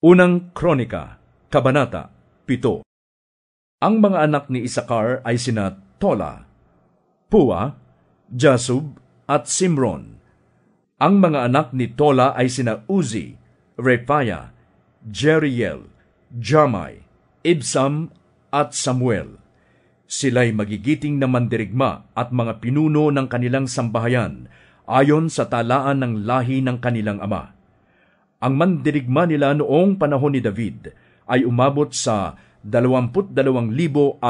Unang Kronika, Kabanata 7. Ang mga anak ni Isakar ay sina Tola, Pua, Jasub, at Simron. Ang mga anak ni Tola ay sina Uzi, Rephaiah, Jeriel, Jamai, Ibsam, at Samuel. Sila'y magigiting na mandirigma at mga pinuno ng kanilang sambahayan ayon sa talaan ng lahi ng kanilang ama. Ang mandirigma nila noong panahon ni David ay umabot sa 22,600.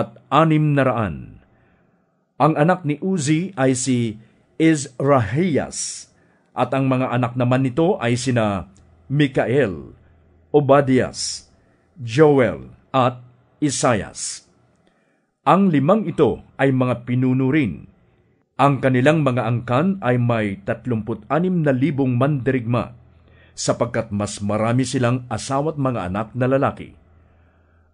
Ang anak ni Uzi ay si Izrahias, at ang mga anak naman nito ay sina Mikael, Obadias, Joel, at Isaias. Ang limang ito ay mga pinuno rin. Ang kanilang mga angkan ay may 36,000 mandirigma, sapagkat mas marami silang asawa't mga anak na lalaki.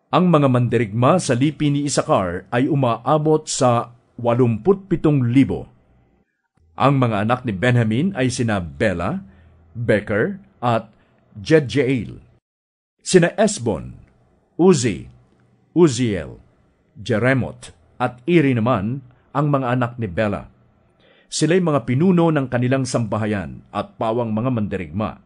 Ang mga mandirigma sa lipi ni Isakar ay umaabot sa 87,000. Ang mga anak ni Benjamin ay sina Bela, Beker, at Jedjeel. Sina Esbon, Uzi, Uziel, Jeremoth, at Iri naman ang mga anak ni Bela. Sila'y mga pinuno ng kanilang sambahayan at pawang mga mandirigma.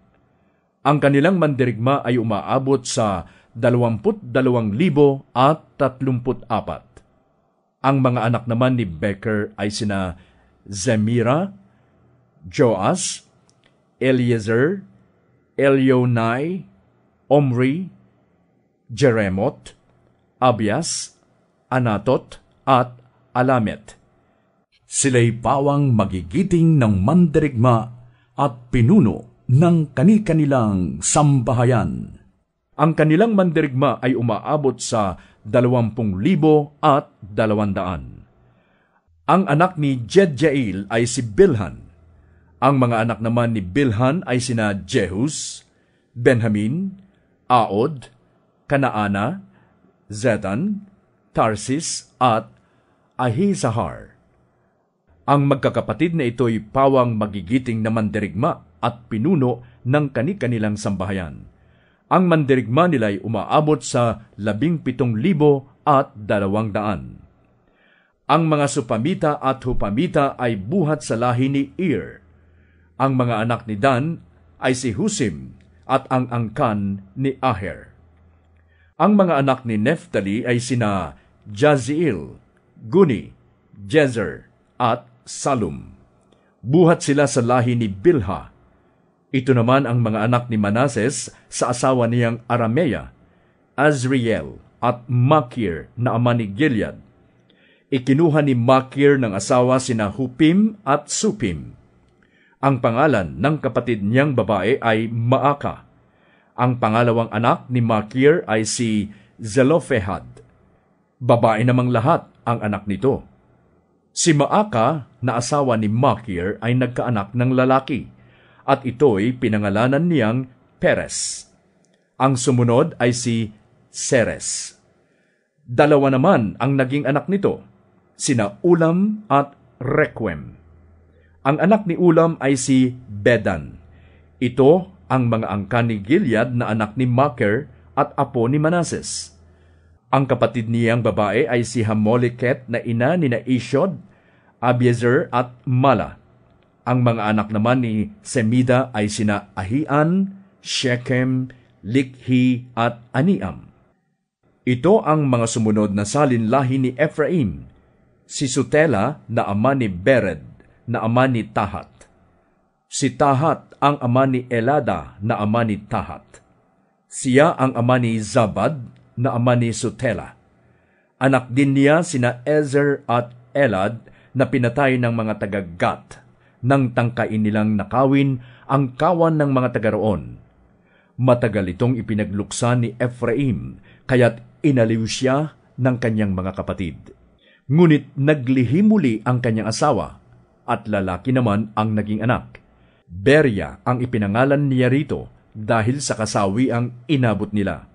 Ang kanilang mandirigma ay umaabot sa 22,034. Ang mga anak naman ni Beker ay sina Zemira, Joas, Eliezer, Elionai, Omri, Jeremoth, Abias, Anatot, at Alamet. Sila'y pawang magigiting ng mandirigma at pinuno ng kani-kanilang sambahayan. Ang kanilang mandirigma ay umaabot sa 20,200. Ang anak ni Jedjael ay si Bilhan. Ang mga anak naman ni Bilhan ay sina Jehus, Benjamin, Aod, Kanaana, Zetan, Tarsis, at Ahizahar. Ang magkakapatid na ito'y pawang magigiting na mandirigma at pinuno ng kani-kanilang sambahayan. Ang mandirigma nila'y umaabot sa 17,200. Ang mga Supamita at Hupamita ay buhat sa lahi ni Ir. Ang mga anak ni Dan ay si Husim at ang angkan ni Aher. Ang mga anak ni Neftali ay sina Jaziel, Guni, Jezer, at Salum. Buhat sila sa lahi ni Bilha. Ito naman ang mga anak ni Manases sa asawa niyang Aramea, Azriel, at Makir na ama ni Gilead. Ikinuha ni Makir ng asawa sina Hupim at Supim. Ang pangalan ng kapatid niyang babae ay Maaka. Ang pangalawang anak ni Makir ay si Zelophehad. Babae namang lahat ang anak nito. Si Maaka na asawa ni Makir ay nagkaanak ng lalaki, at ito'y pinangalanan niyang Peres. Ang sumunod ay si Seres. Dalawa naman ang naging anak nito, sina Ulam at Requem. Ang anak ni Ulam ay si Bedan. Ito ang mga angkan ni Gilead na anak ni Makir at apo ni Manases. Ang kapatid niyang babae ay si Hamoleket na ina ni Ishod, Abiezer at Mala. Ang mga anak naman ni Semida ay sina Ahian, Shechem, Likhi, at Aniam. Ito ang mga sumunod na salinlahi ni Ephraim, si Sutela na ama ni Bered na ama ni Tahat. Si Tahat ang ama ni Elada na ama ni Tahat. Siya ang ama ni Zabad na ama ni Sutela. Anak din niya sina Ezer at Elad na pinatay ng mga taga-Gat nang tangkain nilang nakawin ang kawan ng mga taga roon. Matagal itong ipinagluksa ni Ephraim, kaya't inaliw siya ng kanyang mga kapatid. Ngunit naglihim muli ang kanyang asawa, at lalaki naman ang naging anak. Beria ang ipinangalan niya rito dahil sa kasawi ang inabot nila.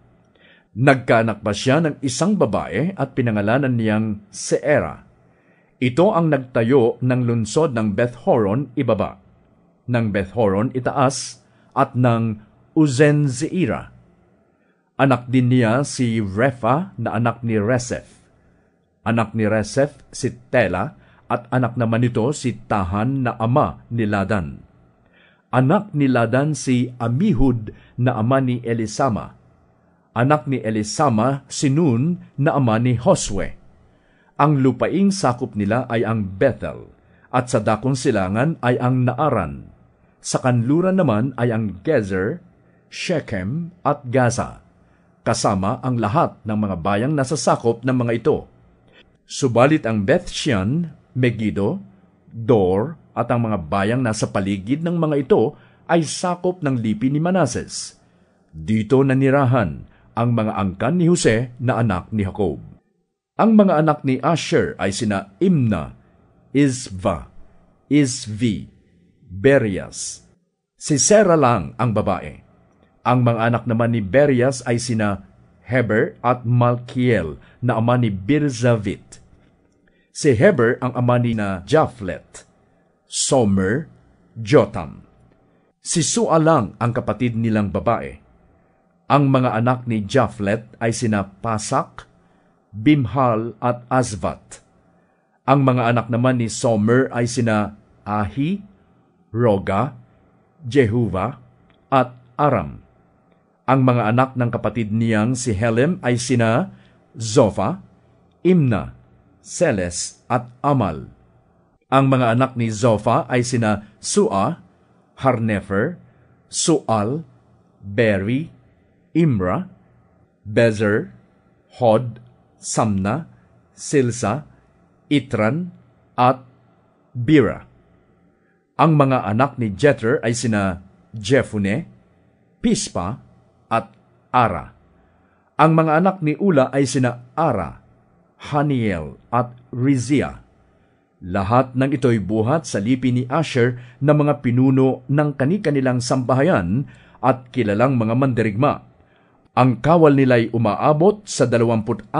Nagkaanak pa siya ng isang babae at pinangalanan niyang Seera. Ito ang nagtayo ng lungsod ng Beth-horon ibaba, ng Beth-horon itaas, at ng Uzen-Zeira. Anak din niya si Repha na anak ni Reseph. Anak ni Reseph si Tela, at anak naman nito si Tahan na ama ni Ladan. Anak ni Ladan si Amihud na ama ni Elisama. Anak ni Elisama si Nun na ama ni Josue. Ang lupaing sakop nila ay ang Bethel, at sa dakong silangan ay ang Naaran. Sa kanluran naman ay ang Gezer, Shechem at Gaza, kasama ang lahat ng mga bayang nasa sakop ng mga ito. Subalit ang Bethshean, Megiddo, Dor at ang mga bayang nasa paligid ng mga ito ay sakop ng lipi ni Manases. Dito nanirahan ang mga angkan ni Jose na anak ni Jacob. Ang mga anak ni Asher ay sina Imna, Isva, Isvi, Berias. Si Sera lang ang babae. Ang mga anak naman ni Berias ay sina Heber at Malkiel na ama ni Birzavit. Si Heber ang ama ni na Japhlet, Somer, Jotam. Si Sua lang ang kapatid nilang babae. Ang mga anak ni Japhlet ay sina Pasak, Bimhal at Asvat. Ang mga anak naman ni Somer ay sina Ahi, Roga, Jehuva at Aram. Ang mga anak ng kapatid niyang si Helem ay sina Zophah, Imna, Seles at Amal. Ang mga anak ni Zophah ay sina Sua, Harnefer, Sual, Beri, Imra, Bezer, Hod, Samna, Silsa, Itran, at Bira. Ang mga anak ni Jether ay sina Jephune, Pispa, at Ara. Ang mga anak ni Ula ay sina Ara, Haniel, at Rizia. Lahat ng ito'y buhat sa lipi ni Asher na mga pinuno ng kani-kanilang sambahayan at kilalang mga mandirigma. Ang kawal nila'y umaabot sa 26,000.